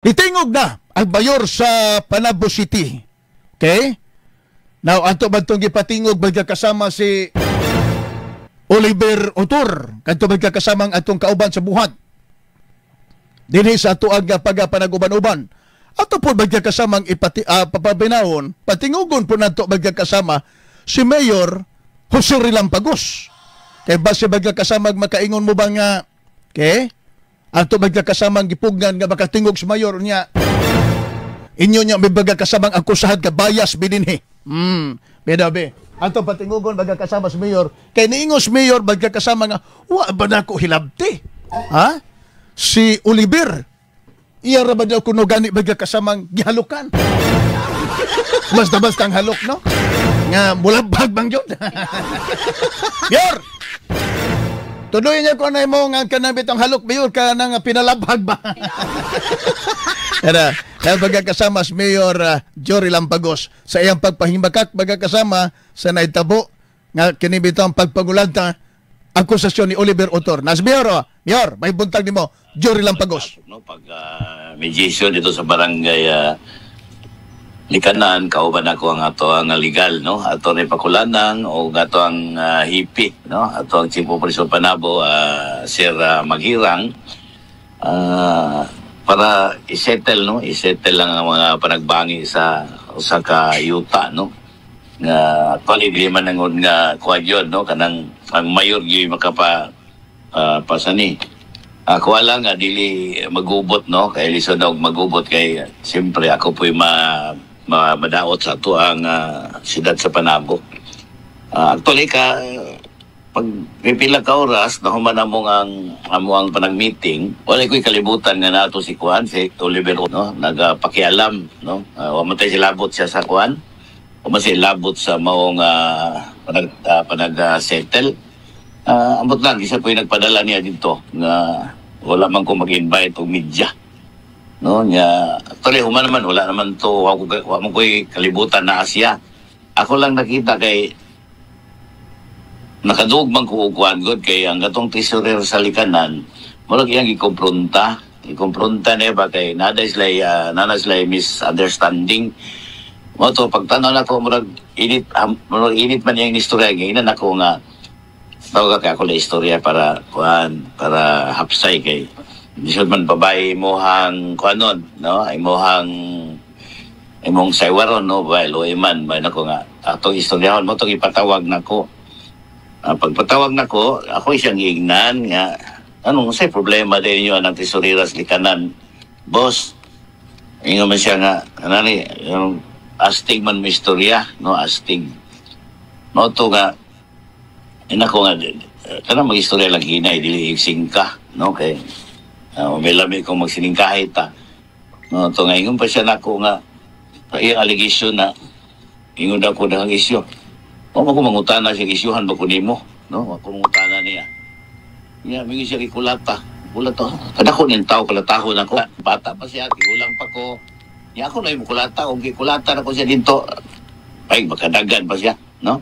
Itingog na ang mayor sa Panabo City. Okay? Now, anto ba itong ipatingog magkakasama si Oliver Otor? Kanto magkakasama ang atong kauban sa buhat? Dinhi sa ato ang pagpanag-uban-uban. Ato po magkakasamang papabinahon, patingugon po nato magkakasama si Mayor Jose Rilampagos. Kaya ba si magkakasamang makaingon mo ba nga, okay? Ato magkakasamang gipugnan nga makatingog si Mayor niya. Inyo niya may magkakasamang akusahan ka bias bininhi. Bedabe. Ato patingugon magkakasama si Mayor. Kay niingos Mayor magkakasama nga, wa ba na ko hilabti? Ha? Si Oliver. Iya ra ba daw kuno gani magkakasamang gihalukan? Basta-basta ang halok, no? Nga mulabag bang yun? Mayor! Tuloy niya ko na mo nga kanabit ang halok, Mayor, ka nang pinalabhag ba? Kaya magkakasama si Mayor Jory Lampagos sa iyang pagpahimbakak, magkakasama sa naitabo nga kinibito ang pagpangulanta akusasyon ni Oliver Otor. Nas Mayor, Mayor, may buntag ni mo, Jory Lampagos. No, pag mediation dito sa barangay Likanan, kauban ako ang ato ang legal, no? Ato ni Pakulanang o ato ang hipi, no? Ato ang Chief Operation Panabo, Sir Maghirang, para isettle, no? Isettle lang ang mga panagbangi sa ka yuta, no? Nga actually di man nangon nga kuadyon, no? Kanang ang mayor gyud makapa pasani. Ako lang nga dili magubot, no? Kay lison og magubot kay siyempre ako po'y madaot sa ito ang siyudad sa Panabo. Actually pag pipila ka oras na human ang panag-meeting, wala ko'y kalibutan nga nato si Kuan, si Oliver, no? Nagpakialam, no? Wamatay silabot siya sa Kuan, wamatay silabot sa maong panag-settle. Ambot lang, isa po'y nagpadala niya dito na wala man ko mag-invite o media. No, nya actually human naman wala naman to wa mo koy kalibutan na Asya. Ako lang nakita kay nakadugmang ko kuan god kay ang gatong treasurer sa Likanan murag iyang ikompronta niya ba kay nana sila misunderstanding mo to pagtanaw na ko murag init man yang istorya ginan ako nga tawag ka ako la istorya para kuan para hapsay kay disod man babae mohang kuanon, no? Ay mong saywaron, no? Lo iman ba nako nga atong istoryahon mo tong ipatawag nako. Pagpatawag nako, ako siyang giingnan nga anong say problema din niyo anang tesoriras Likanan. Boss, ingon man siya nga anani yung astig man mo istorya, no? Astig. No to nga inako nga kanang mag-istorya lang hinay dili singka, no? Kay may lamig kong magsiningkahit no, ito nga ingon pa siya na ako nga iyang allegation na ingon ako na ang isyo o ako mangutana siya isyuhan ba ko nimo, no? Ako mangutana niya mingi siya kikulata kulata kada ko niyang tao kulatahon ako bata pa siya tigulang pa ko niya ako na yung kulata kung kikulata na ko siya dito ay makadagan pa siya, no?